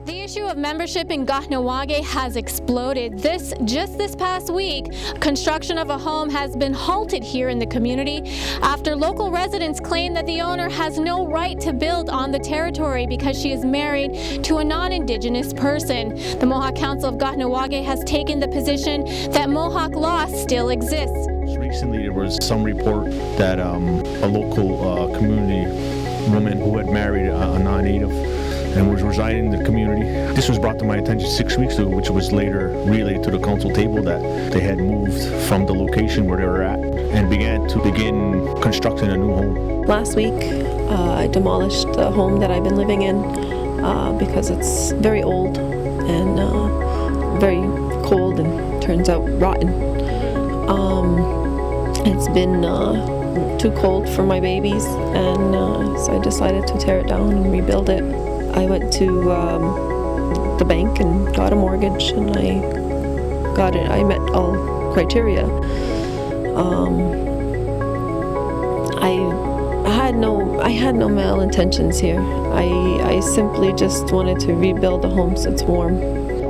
The issue of membership in Kahnawake has exploded. Just this past week, construction of a home has been halted here in the community after local residents claim that the owner has no right to build on the territory because she is married to a non-Indigenous person. The Mohawk Council of Kahnawake has taken the position that Mohawk law still exists. Recently, there was some report that a local community woman who had married a non-native and was residing in the community. This was brought to my attention 6 weeks ago, which was later relayed to the council table that they had moved from the location where they were at and begin constructing a new home. Last week, I demolished the home that I've been living in because it's very old and very cold and turns out rotten. It's been too cold for my babies, and so I decided to tear it down and rebuild it. I went to the bank and got a mortgage, and I got it. I met all criteria. I had no malintentions here. I simply just wanted to rebuild the home so it's warm.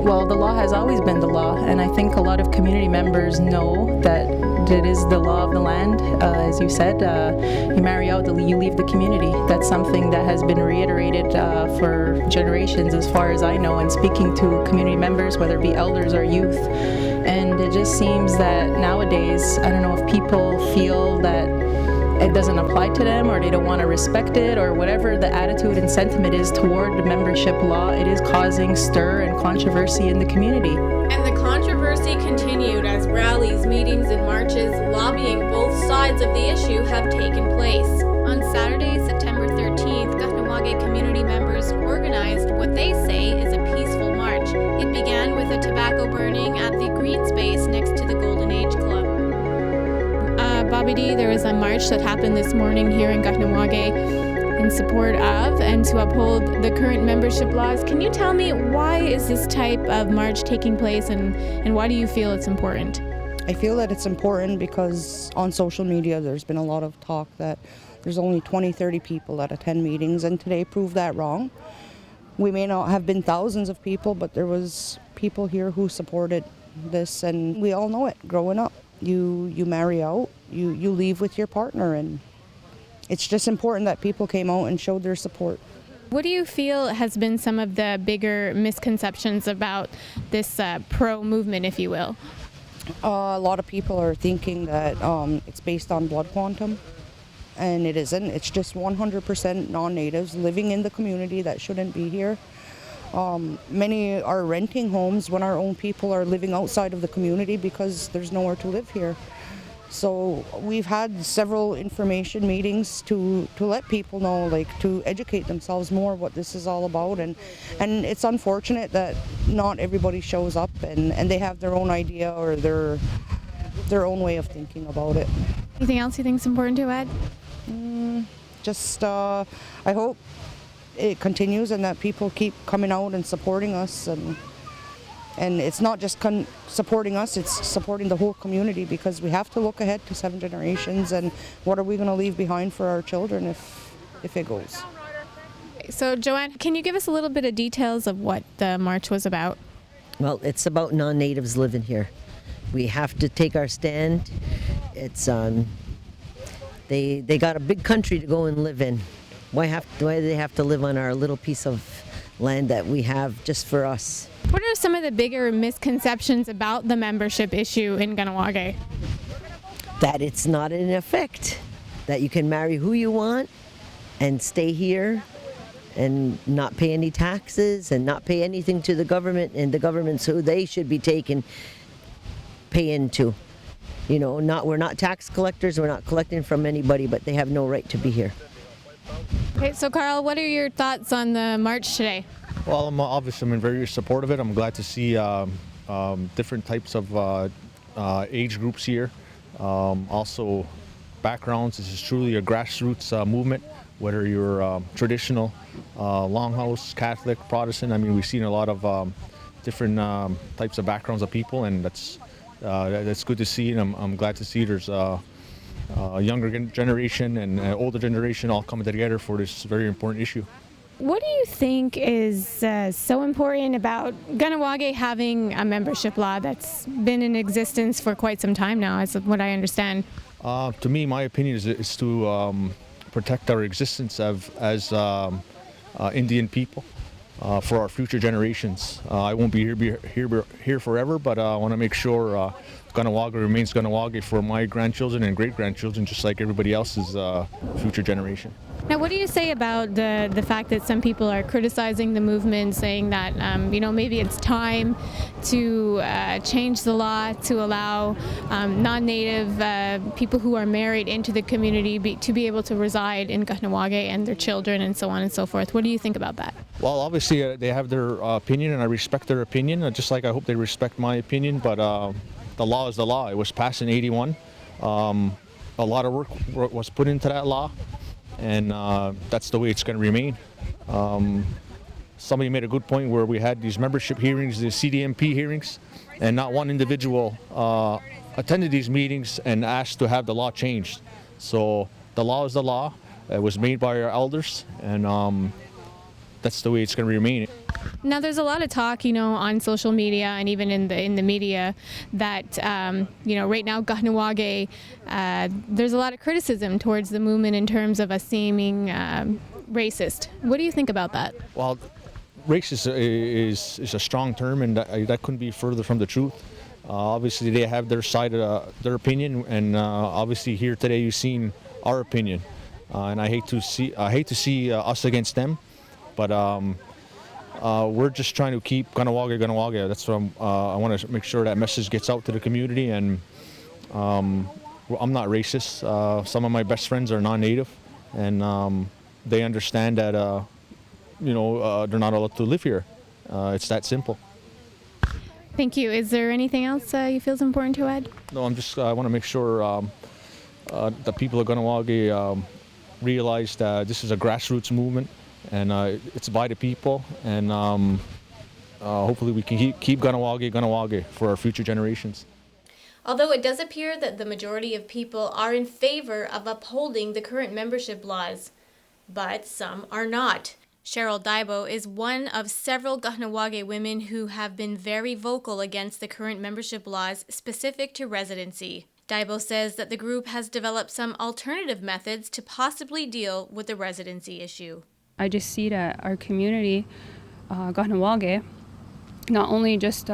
Well, the law has always been the law, and I think a lot of community members know that it is the law of the land. As you said, you marry out, you leave the community. That's something that has been reiterated for generations, as far as I know, and speaking to community members, whether it be elders or youth. And it just seems that nowadays, I don't know if people feel that it doesn't apply to them, or they don't want to respect it, or whatever the attitude and sentiment is toward the membership law. It is causing stir and controversy in the community. And the controversy continued as rallies, meetings, and marches lobbying both sides of the issue have taken place. On Saturday, September 13th, Kahnawake community members organized what they say is a peaceful march. It began with a tobacco burning at the green space next to the Golden Age Club. Bobby D, there was a march that happened this morning here in Kahnawake in support of and to uphold the current membership laws. Can you tell me, why is this type of march taking place, and why do you feel it's important? I feel that it's important because on social media there's been a lot of talk that there's only 20-30 people that attend meetings, and today proved that wrong. We may not have been thousands of people, but there was people here who supported this, and we all know it growing up. You marry out, you leave with your partner, and it's just important that people came out and showed their support. What do you feel has been some of the bigger misconceptions about this pro-movement, if you will? A lot of people are thinking that it's based on blood quantum, and it isn't. It's just 100% non-natives living in the community that shouldn't be here. Many are renting homes when our own people are living outside of the community because there's nowhere to live here. So we've had several information meetings to let people know, to educate themselves more what this is all about, and it's unfortunate that not everybody shows up and they have their own idea or their own way of thinking about it. Anything else you think is important to add? I hope it continues and that people keep coming out and supporting us, and it's not just supporting us, it's supporting the whole community, because we have to look ahead to 7 generations, and what are we going to leave behind for our children if it goes. So Joanne, can you give us a little bit of details of what the march was about? Well, it's about non-natives living here. We have to take our stand. It's they got a big country to go and live in. Why do they have to live on our little piece of land that we have just for us? What are some of the bigger misconceptions about the membership issue in Kahnawake? That it's not in effect. That you can marry who you want and stay here and not pay any taxes and not pay anything to the government, and the government's who they should be paying to. You know, we're not tax collectors, we're not collecting from anybody, but they have no right to be here. Okay, so Carl, what are your thoughts on the march today? Well, I'm in very support of it. I'm glad to see different types of age groups here. Also backgrounds. This is truly a grassroots movement, whether you're traditional, longhouse, Catholic, Protestant. I mean, we've seen a lot of different types of backgrounds of people, and that's good to see, and I'm glad to see there's a younger generation and older generation all coming together for this very important issue. what do you think is so important about Kahnawake having a membership law that's been in existence for quite some time now, as what I understand? To me, my opinion is to protect our existence as Indian people for our future generations. I won't be here forever, but I want to make sure Kahnawake remains Kahnawake for my grandchildren and great-grandchildren, just like everybody else's future generation. Now, what do you say about the fact that some people are criticizing the movement, saying that maybe it's time to change the law to allow non-native people who are married into the community to be able to reside in Kahnawake and their children and so on and so forth? What do you think about that? Well, obviously they have their opinion, and I respect their opinion, just like I hope they respect my opinion, but the law is the law. It was passed in '81. A lot of work was put into that law, and that's the way it's going to remain. Somebody made a good point where we had these membership hearings, the CDMP hearings, and not one individual attended these meetings and asked to have the law changed. So the law is the law. It was made by our elders, and that's the way it's going to remain. Now, there's a lot of talk, on social media and even in the media that, right now Kahnawake, there's a lot of criticism towards the movement in terms of us seeming racist. What do you think about that? Well, racist is a strong term, and that couldn't be further from the truth. Obviously, they have their side of their opinion, and obviously here today you've seen our opinion, and I hate to see us against them, but we're just trying to keep Kahnawake. That's what I want to make sure that message gets out to the community, and I'm not racist. Some of my best friends are non-native, and they understand that they're not allowed to live here. It's that simple. Thank you. Is there anything else you feel is important to add? No, I want to make sure the people of Kahnawake realize that this is a grassroots movement, and it's by the people, and hopefully we can keep Kahnawake for our future generations. Although it does appear that the majority of people are in favor of upholding the current membership laws, but some are not. Cheryl Daibo is one of several Kahnawake women who have been very vocal against the current membership laws specific to residency. Daibo says that the group has developed some alternative methods to possibly deal with the residency issue. I just see that our community, Kahnawake, not only just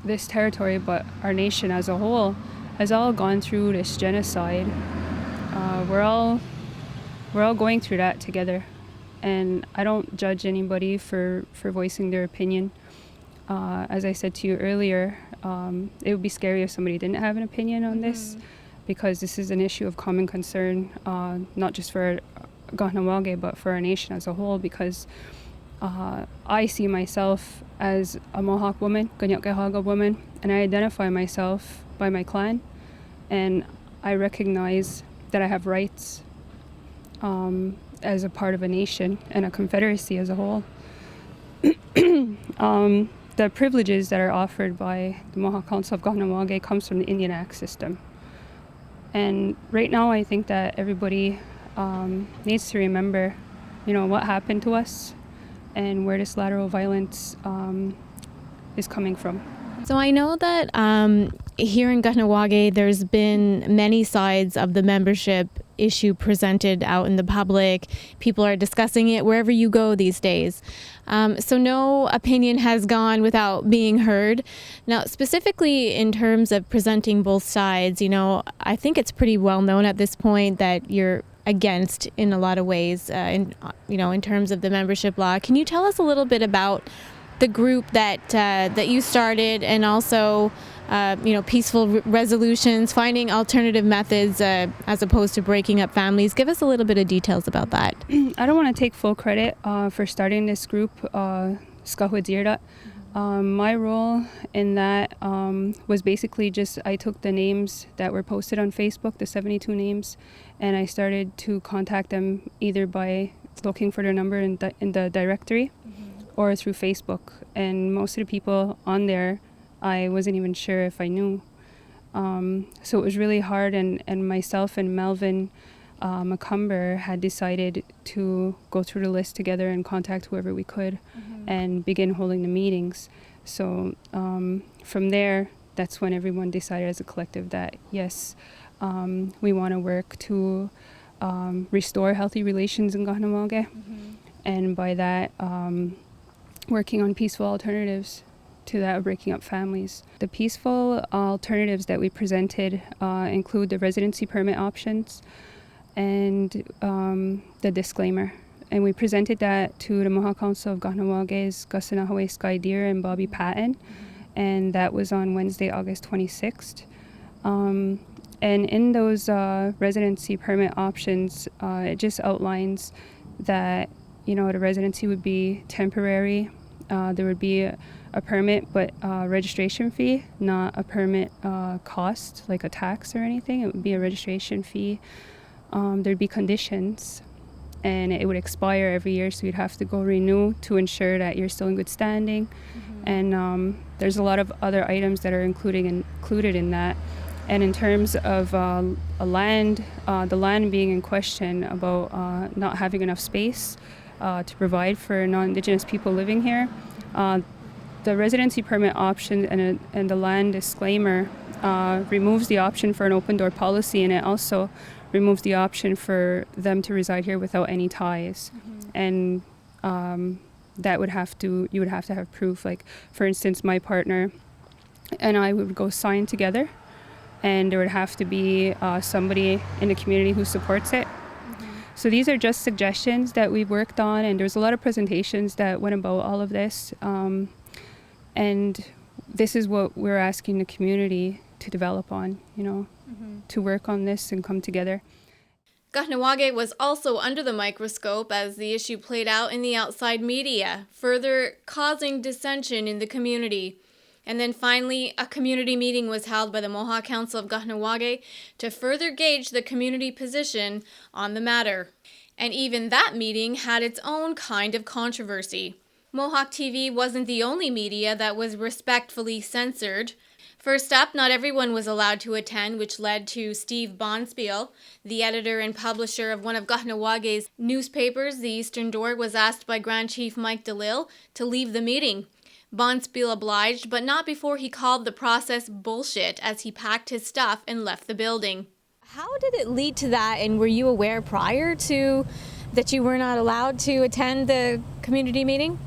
this territory, but our nation as a whole, has all gone through this genocide. We're all going through that together, and I don't judge anybody for voicing their opinion. As I said to you earlier, it would be scary if somebody didn't have an opinion on this, because this is an issue of common concern, not just for Kahnawake, but for our nation as a whole, because I see myself as a Mohawk woman, Kahnawake woman, and I identify myself by my clan, and I recognize that I have rights as a part of a nation and a confederacy as a whole. The privileges that are offered by the Mohawk Council of Kahnawake comes from the Indian Act system. And right now I think that everybody needs to remember, what happened to us and where this lateral violence is coming from. So I know that here in Kahnawake, there's been many sides of the membership issue presented out in the public. People are discussing it wherever you go these days. So no opinion has gone without being heard. Now, specifically in terms of presenting both sides, I think it's pretty well known at this point that you're against in a lot of ways, in terms of the membership law. Can you tell us a little bit about the group that you started, and also peaceful resolutions, finding alternative methods as opposed to breaking up families? Give us a little bit of details about that. I don't want to take full credit for starting this group, Skahwadzirda. My role in that was basically just I took the names that were posted on Facebook, the 72 names, and I started to contact them either by looking for their number in the directory or through Facebook. And most of the people on there, I wasn't even sure if I knew. So it was really hard, and myself and Melvin Macomber had decided to go through the list together and contact whoever we could and begin holding the meetings. So from there, that's when everyone decided as a collective that yes, we want to work to restore healthy relations in Kahnawake, and by that working on peaceful alternatives to that of breaking up families. The peaceful alternatives that we presented include the residency permit options and the disclaimer. And we presented that to the Mohawk Council of Kahnawake's Kahnawake Sky Deer and Bobby Patton, and that was on Wednesday, August 26th. And in those residency permit options, it just outlines that, the residency would be temporary. There would be a permit, but registration fee, not a permit cost, like a tax or anything. It would be a registration fee. There'd be conditions, and it would expire every year, so you'd have to go renew to ensure that you're still in good standing. And there's a lot of other items that are included in that. And in terms of the land being in question about not having enough space to provide for non-Indigenous people living here, the residency permit option and the land disclaimer removes the option for an open door policy, and it also removes the option for them to reside here without any ties. And you would have to have proof. Like, for instance, my partner and I would go sign together, and there would have to be somebody in the community who supports it. So these are just suggestions that we've worked on, and there's a lot of presentations that went about all of this. And this is what we're asking the community to develop on, to work on this and come together. Kahnawake was also under the microscope as the issue played out in the outside media, further causing dissension in the community. And then finally, a community meeting was held by the Mohawk Council of Kahnawake to further gauge the community position on the matter. And even that meeting had its own kind of controversy. Mohawk TV wasn't the only media that was respectfully censored. First up, not everyone was allowed to attend, which led to Steve Bonspiel, the editor and publisher of one of Kahnawake's newspapers, The Eastern Door, was asked by Grand Chief Mike DeLille to leave the meeting. Bonspiel obliged, but not before he called the process bullshit as he packed his stuff and left the building. How did it lead to that, and were you aware prior to that you were not allowed to attend the community meeting?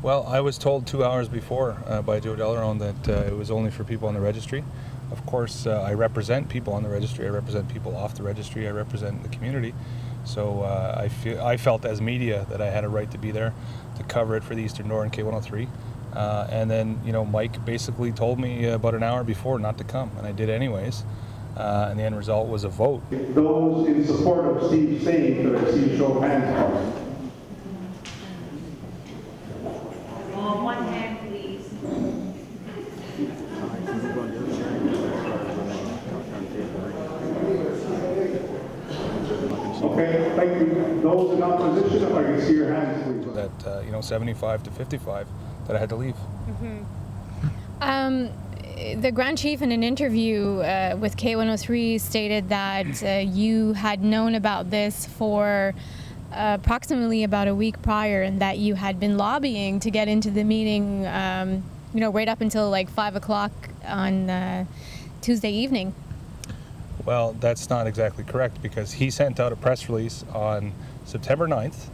Well, I was told 2 hours before by Joe Dellerone that it was only for people on the registry. Of course, I represent people on the registry, I represent people off the registry, I represent the community. So I felt as media that I had a right to be there to cover it for the Eastern Door and K103. And then, Mike basically told me about an hour before not to come, and I did anyways. And the end result was a vote. Those in support of Steve staying, could I see a show of hands? One hand, please. Okay, thank you. Those in opposition, if I can see your hands, please. That 75 to 55, that I had to leave. The Grand Chief in an interview with K103 stated that you had known about this for approximately about a week prior, and that you had been lobbying to get into the meeting, right up until like 5 o'clock on Tuesday evening. Well, that's not exactly correct, because he sent out a press release on September 9th.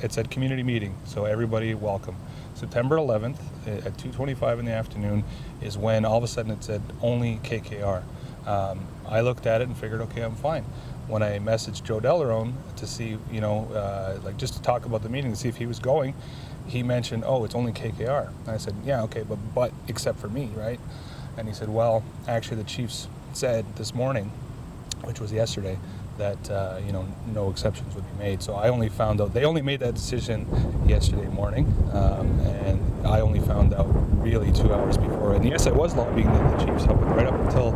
It said community meeting, so everybody welcome. September 11th at 2:25 in the afternoon is when all of a sudden it said only KKR. I looked at it and figured, okay, I'm fine. When I messaged Joe Dellerone to see, just to talk about the meeting to see if he was going, he mentioned, oh, it's only KKR. And I said, yeah, okay, but except for me, right? And he said, well, actually the chiefs said this morning, which was yesterday, that no exceptions would be made. So I only found out, they only made that decision yesterday morning, and I only found out really 2 hours before. And yes, I was lobbying the chiefs up right up until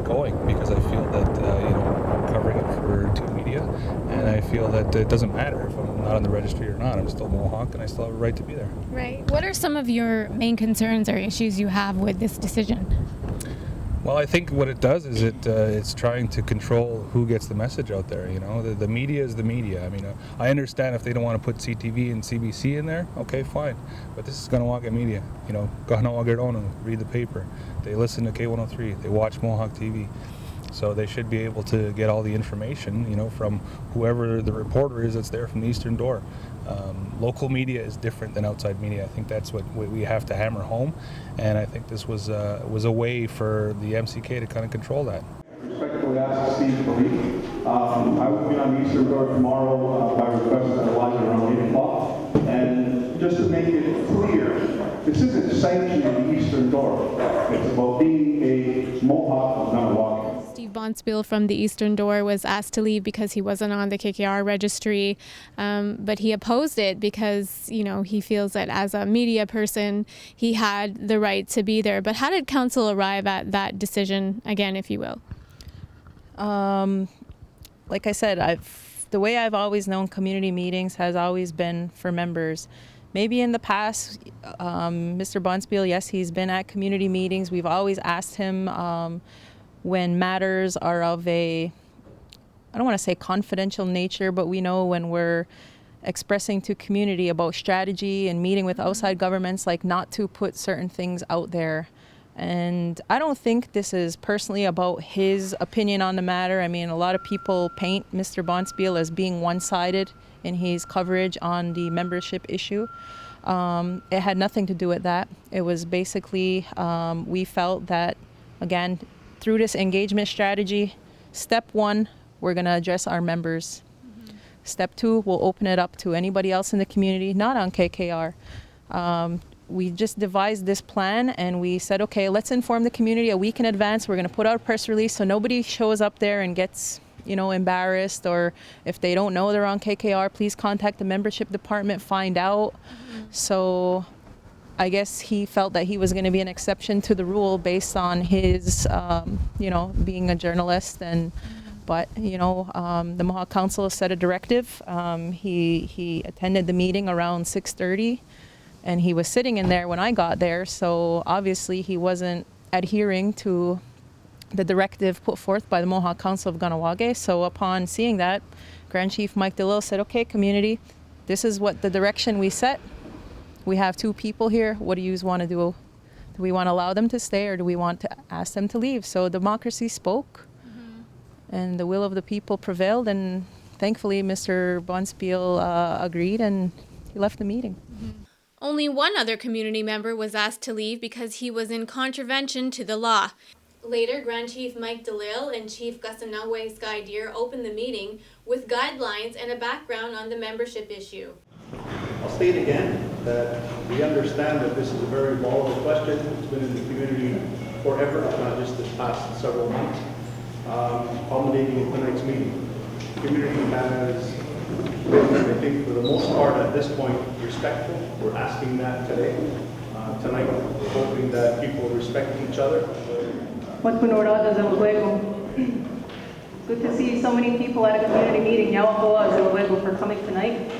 going, because I feel that I'm covering it for two media, and I feel that it doesn't matter if I'm not on the registry or not. I'm still Mohawk, and I still have a right to be there. Right. What are some of your main concerns or issues you have with this decision? Well, I think what it does is it's trying to control who gets the message out there. You know, the media is the media. I mean, I understand if they don't want to put CTV and CBC in there, okay, fine. But this is Kahnawake media. You know, Kahnawake read the paper. They listen to K103. They watch Mohawk TV. So they should be able to get all the information, you know, from whoever the reporter is that's there from the Eastern Door. Local media is different than outside media. I think that's what we have to hammer home, and I think this was a way for the MCK to kind of control that. Respectfully ask Steve to leave. I will be on the Eastern Door tomorrow by request at around 8 o'clock. And just to make it clear, this isn't sanctioning the Eastern Door. It's about being a Mohawk of Kahnawake. Steve Bonspiel from the Eastern Door was asked to leave because he wasn't on the KKR registry, but he opposed it because, you know, he feels that as a media person, he had the right to be there. But how did council arrive at that decision, again, if you will? Like I said, the way I've always known community meetings has always been for members. Maybe in the past, Mr. Bonspiel, yes, he's been at community meetings. We've always asked him when matters are of I don't want to say confidential nature, but we know when we're expressing to community about strategy and meeting with outside governments, like not to put certain things out there. And I don't think this is personally about his opinion on the matter. I mean, a lot of people paint Mr. Bonspiel as being one-sided in his coverage on the membership issue. It had nothing to do with that. It was basically, we felt that, again, through this engagement strategy, step one, we're going to address our members. Step two, we'll open it up to anybody else in the community, not on KKR. We just devised this plan and we said, okay, let's inform the community a week in advance. We're going to put out a press release so nobody shows up there and gets, you know, embarrassed, or if they don't know they're on KKR, please contact the membership department, find out. So I guess he felt that he was going to be an exception to the rule based on his, you know, being a journalist. But you know, the Mohawk Council set a directive. He attended the meeting around 6:30, and he was sitting in there when I got there. So obviously he wasn't adhering to the directive put forth by the Mohawk Council of Kahnawake. So upon seeing that, Grand Chief Mike DeLille said, "Okay, community, this is what the direction we set. We have two people here. What do you want to do? Do we want to allow them to stay, or do we want to ask them to leave?" So democracy spoke, and the will of the people prevailed, and thankfully Mr. Bonspiel agreed, and he left the meeting. Only one other community member was asked to leave because he was in contravention to the law. Later, Grand Chief Mike DeLille and Chief Kahnawake Sky Deer opened the meeting with guidelines and a background on the membership issue. I'll state again that we understand that this is a very volatile question. It's been in the community forever, not just this past several months, culminating in tonight's meeting. The community has been, I think, for the most part at this point, respectful. We're asking that today. Tonight, we're hoping that people respect each other. Good to see so many people at a community meeting. Yawahoa for coming tonight.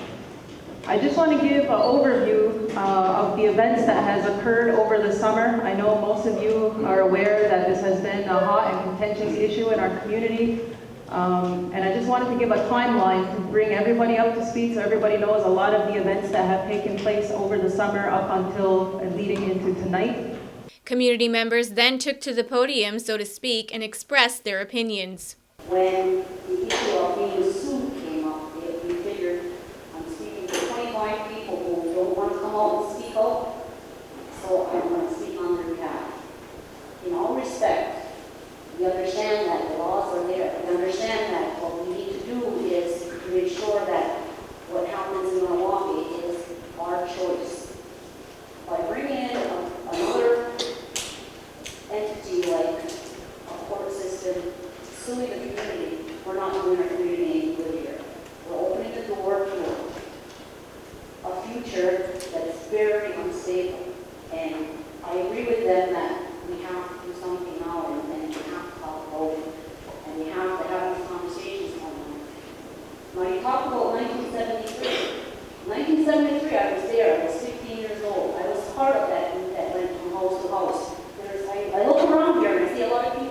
I just want to give an overview of the events that has occurred over the summer. I know most of you are aware that this has been a hot and contentious issue in our community. And I just wanted to give a timeline to bring everybody up to speed so everybody knows a lot of the events that have taken place over the summer up until and leading into tonight. Community members then took to the podium, so to speak, and expressed their opinions. When the issue of being sued came up, we figured I'm speaking to 25 people who don't want to come out and speak out, so I'm going to speak on their behalf. In all respect, we understand that the laws are there. We understand that what we need to do is to make sure that what happens in Kahnawake is our choice. By bringing in another entity like a court system, suing the community, we're not doing our community any good here. We're opening the door to a future that's very unstable. And I agree with them that we have to do something now, and we have to talk about it, and we have to have these conversations going on. Now you talk about 1973. 1973, I was there. I was 15 years old. I was part of that group that went from house to house. I look around here and I see a lot of people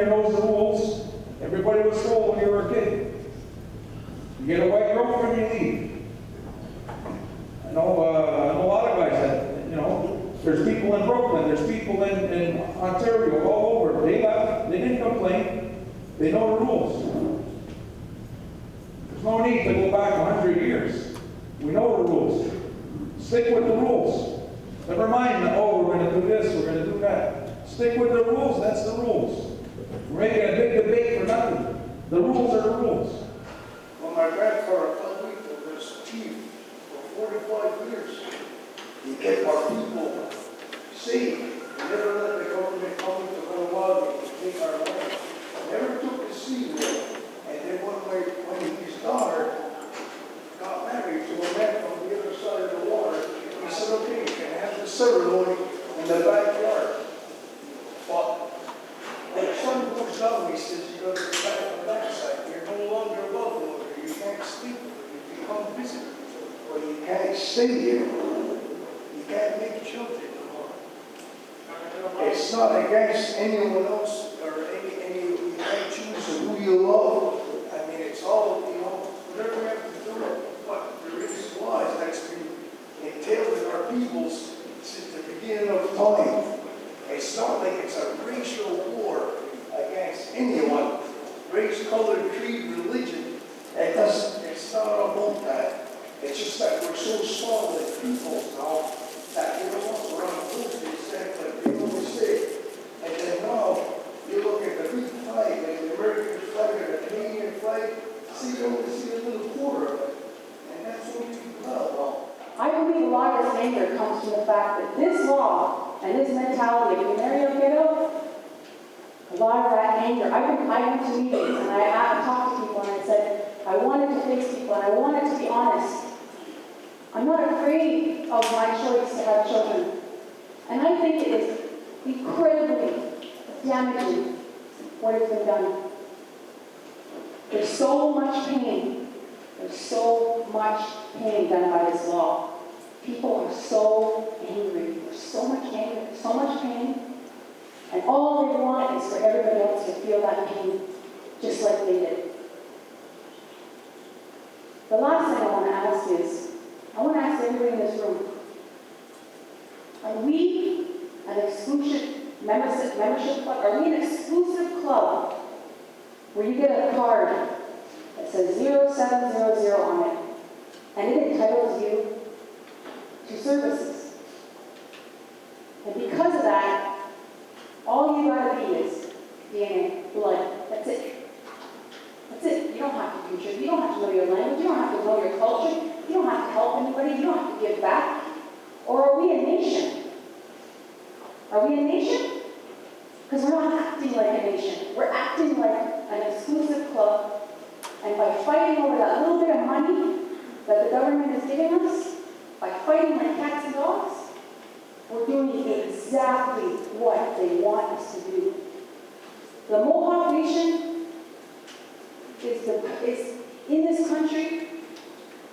knows the rules. Everybody was told when you were a kid. You get a white girlfriend, you leave. I know a lot of guys that, you know, there's people in Brooklyn, there's people in Ontario, all over. They left, they didn't complain. They know the rules. There's no need to go back 100 years. We know the rules. Stick with the rules. Never mind, oh, we're going to do this, we're going to do that. Stick with the rules, that's the rules. We're making a big debate for nothing. The rules are the rules. Well, my grandfather was chief for 45 years. He kept our people safe. He never let the government come into Kahnawake and take our land. Never took the sea there. And then when his daughter got married to a man from the other side of the water, he said, okay, you can have the ceremony in the backyard. But when the sun goes down, he says, you got to go back on the backside. You're no longer above water. You can't sleep with it. You become visible. Well, you can't stay here. You can't make children. It's not against anyone else or any you can't choose who you love. I mean, it's all, you know, whatever we have to do. But there is laws that's been entailed in our peoples since the beginning of time. It's not like it's a racial war against anyone. Race, color, creed, religion. It's not about that. It's just that we're so small as people now that, you know what, we're on a postage stamp like we always say. And then now, you look at the big flag, like the American flag or the Canadian flag, see, you only see a little quarter of it. And that's what people know. I believe a lot of this anger comes from the fact that this law and this mentality, if you marry or get out, a lot of that anger. I went to meetings and I talked to people and I said, I wanted to face people and I wanted to be honest. I'm not afraid of my choice to have children. And I think it is incredibly damaging what has been done. There's so much pain. There's so much pain done by this law. People are so angry. There's so much anger, so much pain. And all they want is for everybody else to feel that pain, just like they did. The last thing I want to ask is, I want to ask everybody in this room, are we an exclusive membership club? Are we an exclusive club where you get a card that says 0700 on it, and it entitles you to services? And because of that, all you gotta be is DNA, blood. That's it. That's it. You don't have to contribute. You don't have to know your language. You don't have to know your culture. You don't have to help anybody. You don't have to give back. Or are we a nation? Are we a nation? Because we're not acting like a nation. We're acting like an exclusive club. And by fighting over that little bit of money that the government is giving us, by fighting like cats and dogs, we're doing exactly what they want us to do. The Mohawk Nation is in this country.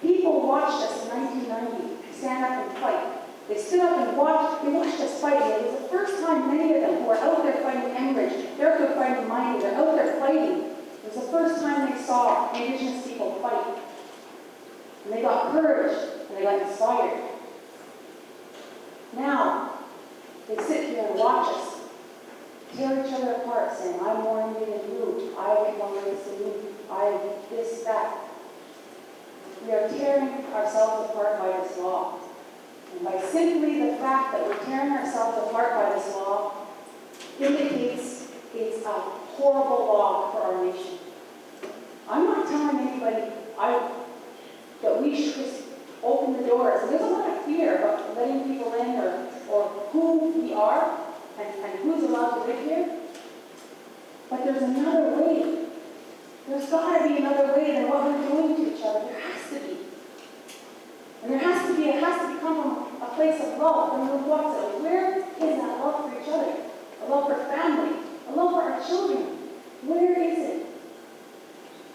People watched us in 1990 stand up and fight. They stood up and watched us fight. It was the first time many of them who are out there fighting Enbridge, they're out there fighting mining, they're out there fighting. It was the first time they saw Indigenous people fight. And they got courage and they got inspired. Now, they sit here and watch us tear each other apart, saying, I'm more Indian than you, I get more race than you, I this, that. We are tearing ourselves apart by this law. And by simply the fact that we're tearing ourselves apart by this law indicates it's a horrible law for our nation. I'm not telling anybody that we should just open the doors. And there's a lot of fear about letting people in or who we are and who's allowed to live here. But there's another way. There's got to be another way than what we're doing to each other. There has to be. And it has to come from a place of love. From the walks of where is that love for each other? A love for family, a love for our children. Where is it?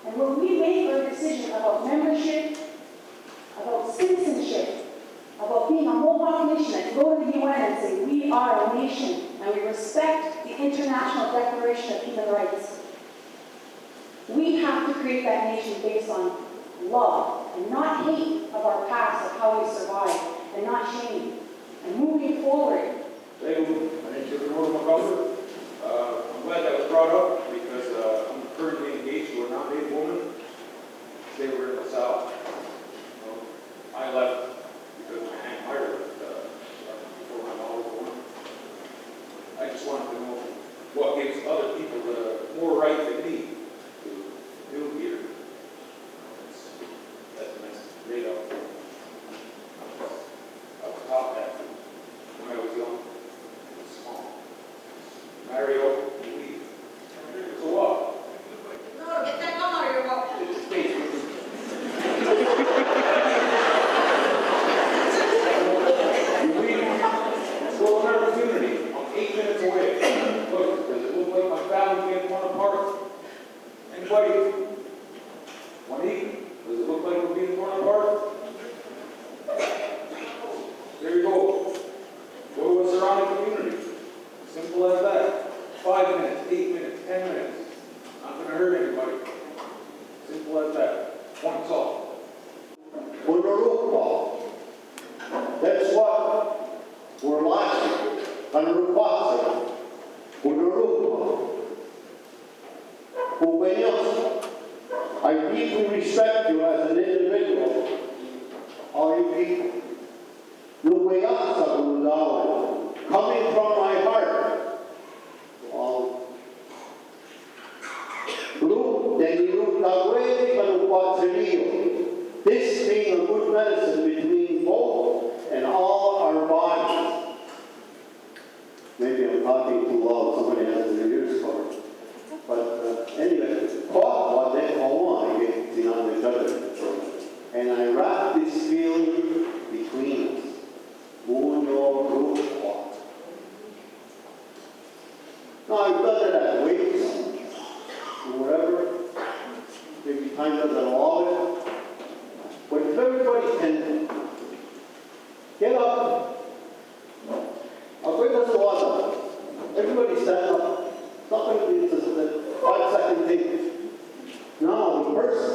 And when we make our decision about membership, about citizenship, about being a Mohawk nation, and go to the UN and say, we are a nation, and we respect the International Declaration of Human Rights. We have to create that nation based on love and not hate of our past, of how we survived, and not shame. And moving forward. My name is McCullough. I'm glad that was brought up because I'm currently engaged to a non-native woman. They were in the South. I left because my Aunt Myra before my mom was born. I just wanted to know what gives other people more right than me to do here. That's a nice grade up. I was taught that when I was young. It was small. Mario, you leave. So what? No, get that gum out of your mouth. It's space. You leave. Go to another community. I'm 8 minutes away. Look, does it look like my family getting torn apart? Anybody? Monique, does it look like we're being torn apart? There you go. Go to a surrounding community. Simple as that. 5 minutes, 8 minutes, 10 minutes. Not going to hurt anybody. Simple as that. Point solved. That's what we're lacking. I deeply respect you as an individual. All you people. Coming from my heart. This being a good medicine between both and all our bodies. Maybe I'm talking too loud, somebody has their ears covered. But anyway, and I wrap this feeling between us. Now I've done it at weights, or whatever. Maybe time doesn't allow it. But if everybody can get up, everybody stand up. Somebody needs a 5-second thing. Now, the person,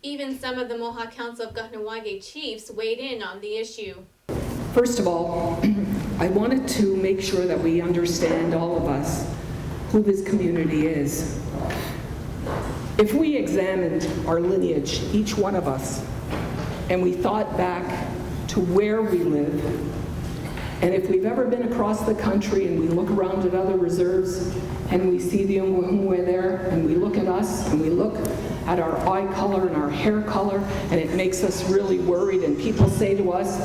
Even some of the Mohawk Council of Kahnawake chiefs weighed in on the issue. First of all, I wanted to make sure that we understand, all of us, who this community is. If we examined our lineage, each one of us, and we thought back to where we live, and if we've ever been across the country and we look around at other reserves and we see the Umwahumwe there, and we look at us and we look at our eye color and our hair color, and it makes us really worried. And people say to us,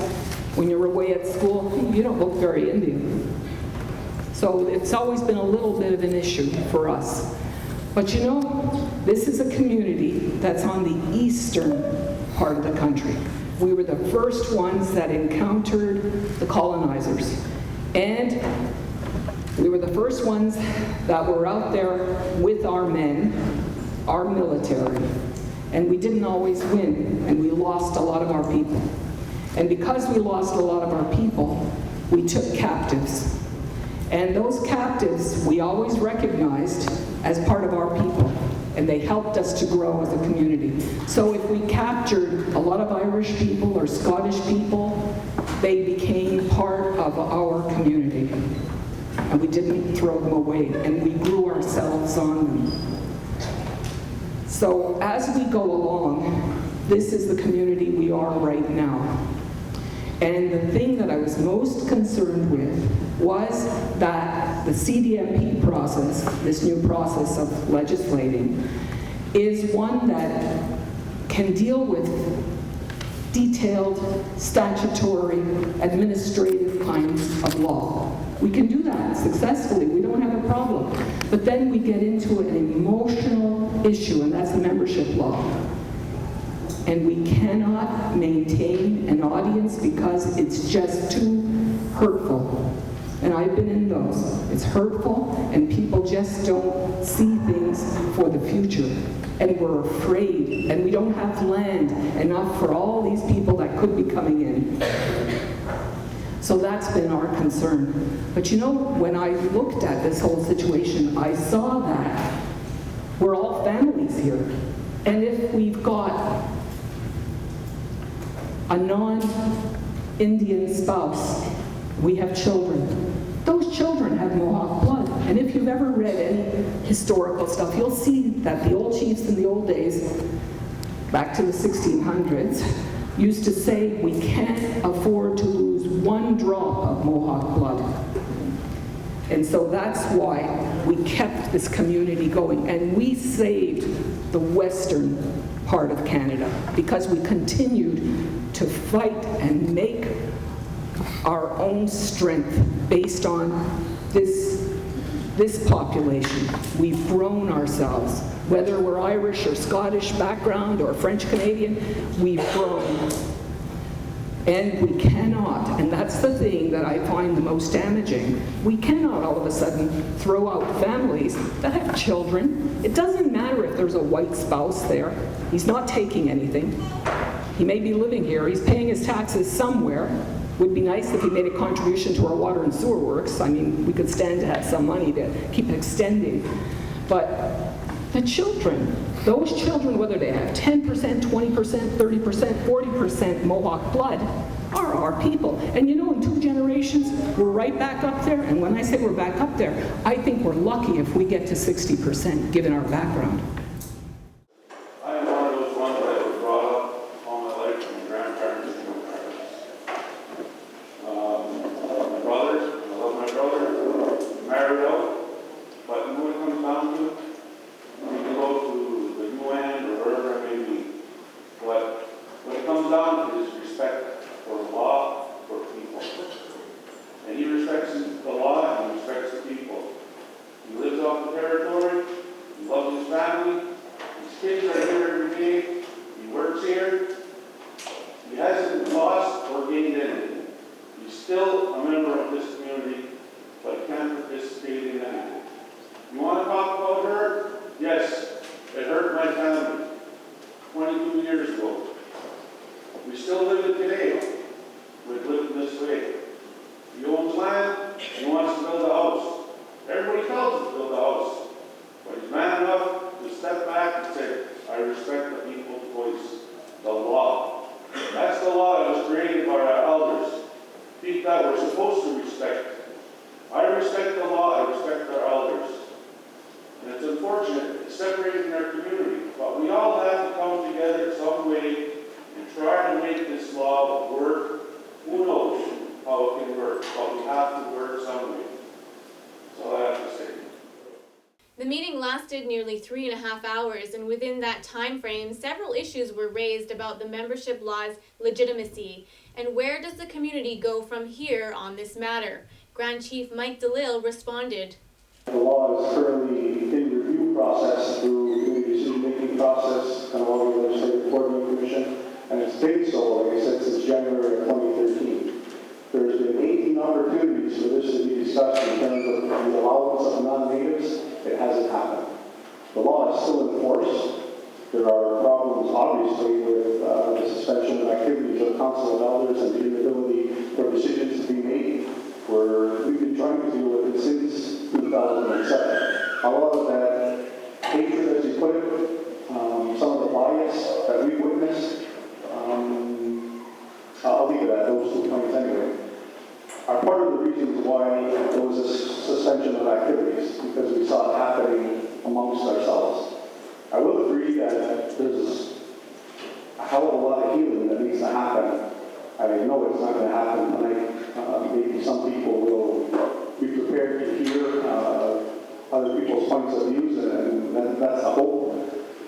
when you're away at school, you don't look very Indian. So it's always been a little bit of an issue for us. But you know, this is a community that's on the eastern part of the country. We were the first ones that encountered the colonizers. And we were the first ones that were out there with our men, our military. And we didn't always win, and we lost a lot of our people. And because we lost a lot of our people, we took captives. And those captives we always recognized as part of our people, and they helped us to grow as a community. So if we captured a lot of Irish people or Scottish people, they became part of our community. And we didn't throw them away, and we grew ourselves on them. So as we go along, this is the community we are right now. And the thing that I was most concerned with was that the CDMP process, this new process of legislating, is one that can deal with detailed statutory, administrative kinds of law. We can do that successfully, we don't have a problem. But then we get into an emotional issue, and that's the membership law. And we cannot maintain an audience because it's just too hurtful. And I've been in those. It's hurtful, and people just don't see things for the future. And we're afraid, and we don't have land enough for all these people that could be coming in. So that's been our concern. But you know, when I looked at this whole situation, I saw that we're all families here. And if we've got a non-Indian spouse, we have children. Those children have Mohawk blood. And if you've ever read any historical stuff, you'll see that the old chiefs in the old days, back to the 1600s, used to say, we can't afford to lose one drop of Mohawk blood. And so that's why we kept this community going. And we saved the western part of Canada because we continued to fight and make our own strength based on this population. We've grown ourselves. Whether we're Irish or Scottish background or French Canadian, we've grown. And we cannot, and that's the thing that I find the most damaging, we cannot all of a sudden throw out families that have children. It doesn't matter if there's a white spouse there. He's not taking anything. He may be living here. He's paying his taxes somewhere. Would be nice if he made a contribution to our water and sewer works. I mean, we could stand to have some money to keep extending. But the children, those children, whether they have 10%, 20%, 30%, 40% Mohawk blood, are our people. And you know, in 2 generations, we're right back up there. And when I say we're back up there, I think we're lucky if we get to 60%, given our background. I am one of those ones that was brought up all my life from grandparents and grandparents. My brothers, I love my brothers, married out, but when it comes down to it, you can go to the UN or wherever it may be. But when it comes down to it is respect for the law, for people. And he respects the law and he respects the people. He lives off the territory, he loves his family, his kids are here every day, he works here. He hasn't lost or gained anything. He's still a member of this community, but he can't participate in anything. You want to talk about her? Yes, it hurt my family 22 years ago. We still live it today. We've lived this way. He owns land, he wants to build a house. Everybody tells him to build a house. But he's man enough to step back and say, I respect the people's voice, the law. That's the law that was created by our elders. People that we're supposed to respect. I respect the law, I respect our elders. And it's unfortunate, it's separated in our community. But we all have to come together some way and try to make this law work. Who knows how it can work, but we have to work some way. That's all I have to say. The meeting lasted nearly 3.5 hours, and within that time frame, several issues were raised about the membership law's legitimacy and where does the community go from here on this matter. Grand Chief Mike DeLille responded. The law is currently in review process through the decision-making process, Kahnawake Legislative Coordinating Commission, and it's been so, like I said, since January of 2013. There's been 18 opportunities for this to be discussed in terms of the allowance of non-natives. It hasn't happened. The law is still in force. There are problems, obviously, with the suspension of activities of Council of Elders and the inability for decisions to be made. We've been trying to deal with it since 2007. A lot of that hatred, as you put it, some of the bias that we witnessed, I'll leave it at those 2 points anyway, are part of the reasons why there was a suspension of activities, because we saw it happening amongst ourselves. I will agree that there's a hell of a lot of healing that needs to happen. I know it's not going to happen tonight. Maybe some people will be prepared to hear other people's points of views, and that's the hope.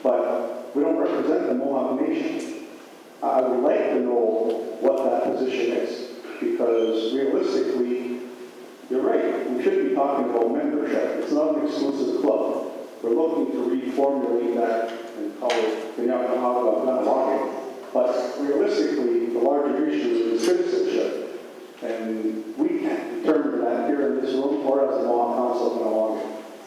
But we don't represent the Mohawk Nation. I would like to know what that position is, because realistically, you're right. We should be talking about membership. It's not an exclusive club. We're looking to reformulate that and call it the Kahnawake. But realistically, the larger issue is citizenship. And we can't determine that here in this room or as the Mohawk Council of Kahnawake.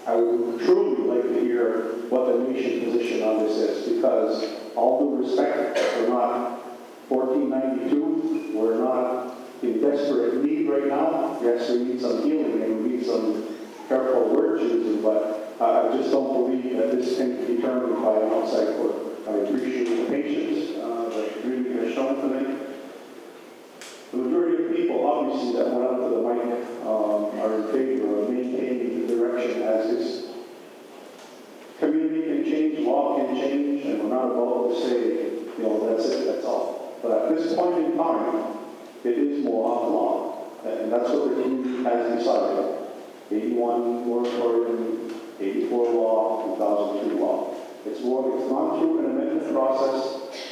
I would truly like to hear what the nation position on this is, because all due respect, we're not 1492, we're not in desperate need right now. Yes, we need some healing and we need some careful word choosing, but I just don't believe that this can be determined by an outside court. I appreciate the patience that the community has shown tonight. The majority of people, obviously, that went up to the mic are in favor of maintaining the direction as is. Community can change, law can change, and we're not about to say, that's it, that's all. But at this point in time, it is Mohawk law, and that's what the community has decided. 81 moratorium, 84 law, 2002 law. It's gone through an amendment process.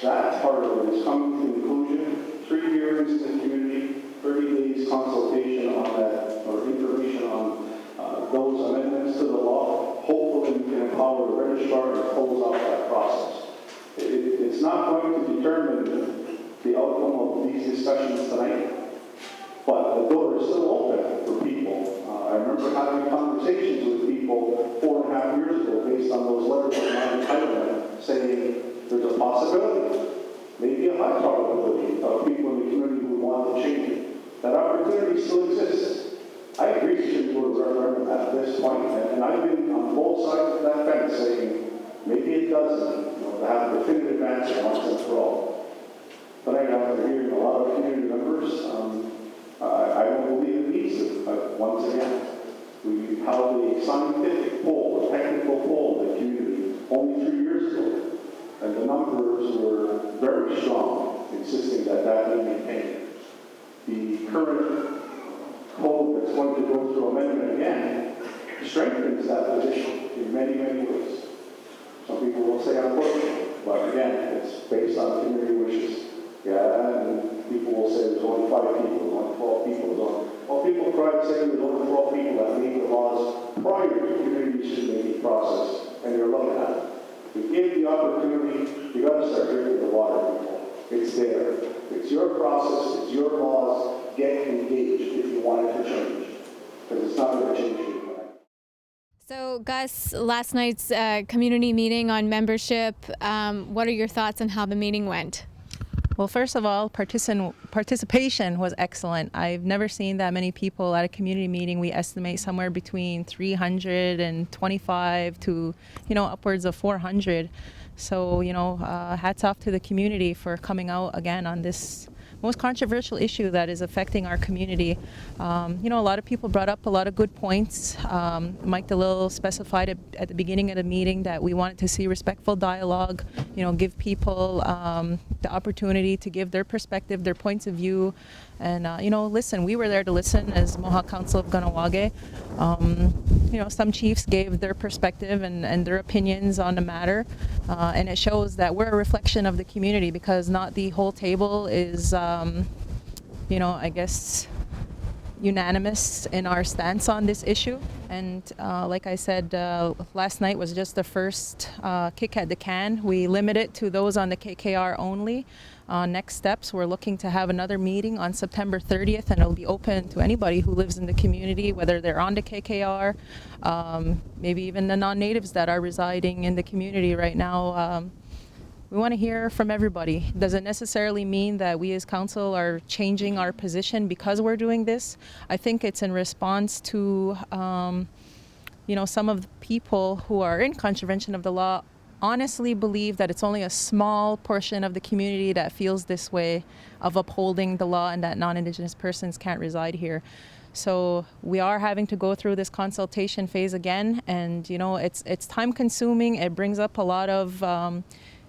That part of it is coming to conclusion. 3 hearings in the community, 30 days consultation on that, or information on those amendments to the law. Hopefully we can empower the registrar and close out that process. It's not going to determine the outcome of these discussions tonight, but the door is still open for people. I remember having conversations with people 4.5 years ago based on those letters of non-entitlement saying there's a possibility, maybe a high probability of people in the community who want to change it. That opportunity still exists. I agree we should go to referendum at this point, and I've been on both sides of that fence saying maybe it doesn't, to have a definitive answer once and for all. Tonight, after hearing a lot of community members, I don't believe it needs to, but once again, we held a scientific poll, a technical poll in the community only 3 years ago, and the numbers were very strong, insisting that that be maintained. The current code that's going to go through amendment again strengthens that position in many, many ways. Some people will say unfortunately, but again, it's based on community wishes. Yeah, and people will say there's only 5 people, only 12 people. Well, people tried saying there's only 12 people that made the laws prior to the community decision-making process, and you're looking at it. We gave the opportunity, you got to start drinking the water, people. It's there. It's your process, it's your laws. Get engaged if you want it to change, because it's not going to change you. So, Gus, last night's community meeting on membership, what are your thoughts on how the meeting went? Well, first of all, participation was excellent. I've never seen that many people at a community meeting. We estimate somewhere between 325 to, upwards of 400. So, hats off to the community for coming out again on this most controversial issue that is affecting our community. A lot of people brought up a lot of good points. Mike DeLille specified at the beginning of the meeting that we wanted to see respectful dialogue, give people the opportunity to give their perspective, their points of view, and listen. We were there to listen as Mohawk Council of Kahnawake. some chiefs gave their perspective and their opinions on the matter, and it shows that we're a reflection of the community, because not the whole table is, I guess, unanimous in our stance on this issue. And like I said, last night was just the first kick at the can. We limit it to those on the KKR only. Next steps, we're looking to have another meeting on September 30th, and it'll be open to anybody who lives in the community, whether they're on the KKR, maybe even the non-natives that are residing in the community right now. We want to hear from everybody. Doesn't necessarily mean that we as council are changing our position because we're doing this. I think it's in response to, some of the people who are in contravention of the law honestly believe that it's only a small portion of the community that feels this way of upholding the law and that non-Indigenous persons can't reside here. So we are having to go through this consultation phase again, and it's time consuming. It brings up a lot of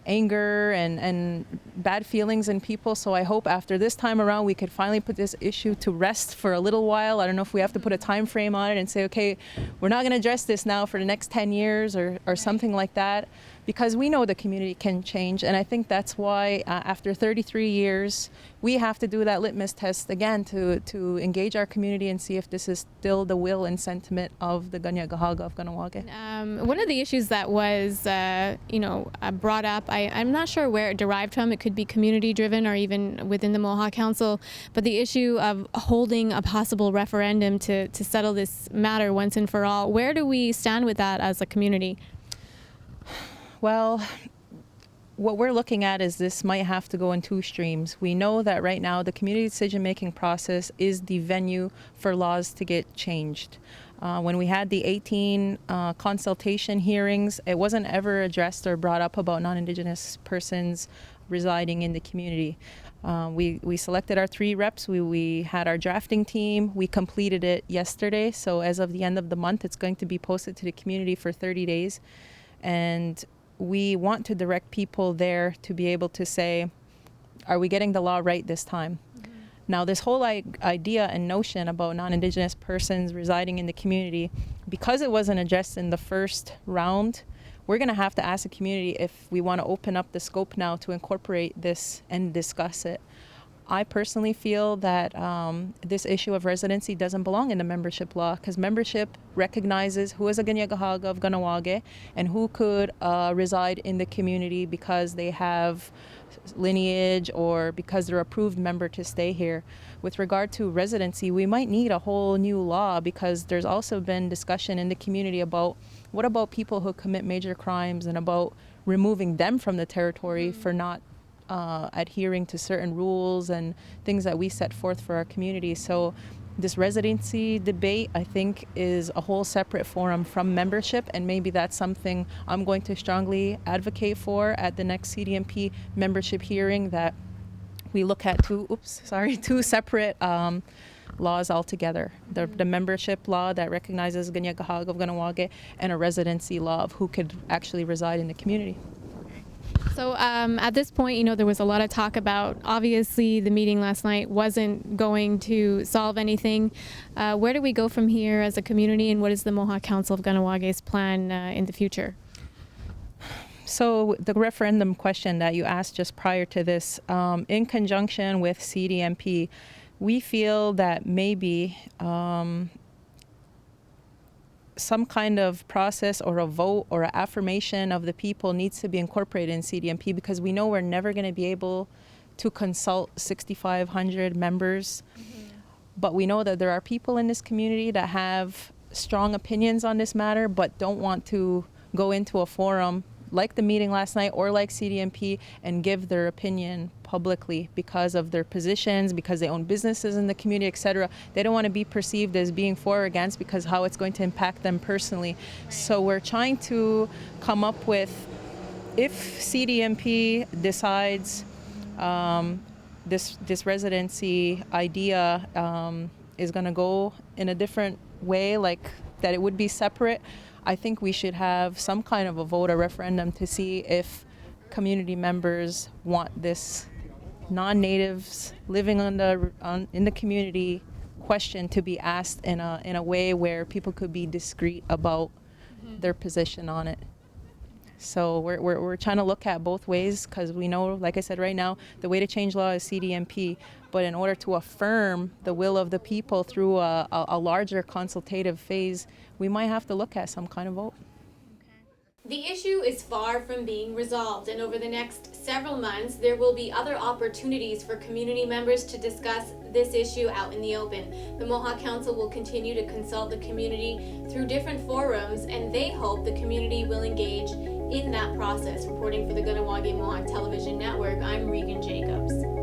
anger and bad feelings in people. So I hope after this time around we could finally put this issue to rest for a little while. I don't know if we have to put a time frame on it and say, okay, we're not going to address this now for the next 10 years or something like that, because we know the community can change. And I think that's why after 33 years, we have to do that litmus test again to engage our community and see if this is still the will and sentiment of the Kanien'kehá:ka of Kahnawake. One of the issues that was, brought up, I'm not sure where it derived from. It could be community driven or even within the Mohawk Council, but the issue of holding a possible referendum to settle this matter once and for all. Where do we stand with that as a community? Well, what we're looking at is this might have to go in two streams. We know that right now the community decision-making process is the venue for laws to get changed. When we had the 18 consultation hearings, it wasn't ever addressed or brought up about non-Indigenous persons residing in the community. We selected our 3 reps. We had our drafting team. We completed it yesterday. So as of the end of the month, it's going to be posted to the community for 30 days. And we want to direct people there to be able to say, are we getting the law right this time? Mm-hmm. Now, this whole idea and notion about non-Indigenous persons residing in the community, because it wasn't addressed in the first round, we're going to have to ask the community if we want to open up the scope now to incorporate this and discuss it. I personally feel that this issue of residency doesn't belong in the membership law, because membership recognizes who is a Kanien'kehá:ka of Kahnawake and who could reside in the community because they have lineage or because they're approved member to stay here. With regard to residency, we might need a whole new law, because there's also been discussion in the community about what about people who commit major crimes and about removing them from the territory for not adhering to certain rules and things that we set forth for our community. So this residency debate, I think, is a whole separate forum from membership, and maybe that's something I'm going to strongly advocate for at the next CDMP membership hearing, that we look at two separate laws altogether. The membership law that recognizes Kanien'kehá:ka of Kahnawake, and a residency law of who could actually reside in the community. So at this point, there was a lot of talk about, obviously, the meeting last night wasn't going to solve anything. Where do we go from here as a community, and what is the Mohawk Council of Kahnawak's plan in the future? So the referendum question that you asked just prior to this, in conjunction with CDMP, we feel that maybe some kind of process or a vote or an affirmation of the people needs to be incorporated in CDMP, because we know we're never going to be able to consult 6,500 members. Mm-hmm. But we know that there are people in this community that have strong opinions on this matter, but don't want to go into a forum like the meeting last night or like CDMP and give their opinion publicly because of their positions, because they own businesses in the community, etc. They don't want to be perceived as being for or against because how it's going to impact them personally. So we're trying to come up with, if CDMP decides this residency idea is going to go in a different way, like that it would be separate, I think we should have some kind of a vote or referendum to see if community members want this non-natives living in the community question to be asked in a way where people could be discreet about their position on it. So we're trying to look at both ways, because we know, like I said, right now the way to change law is CDMP, but in order to affirm the will of the people through a larger consultative phase, we might have to look at some kind of vote. The issue is far from being resolved, and over the next several months, there will be other opportunities for community members to discuss this issue out in the open. The Mohawk Council will continue to consult the community through different forums, and they hope the community will engage in that process. Reporting for the Kahnawake Mohawk Television Network, I'm Regan Jacobs.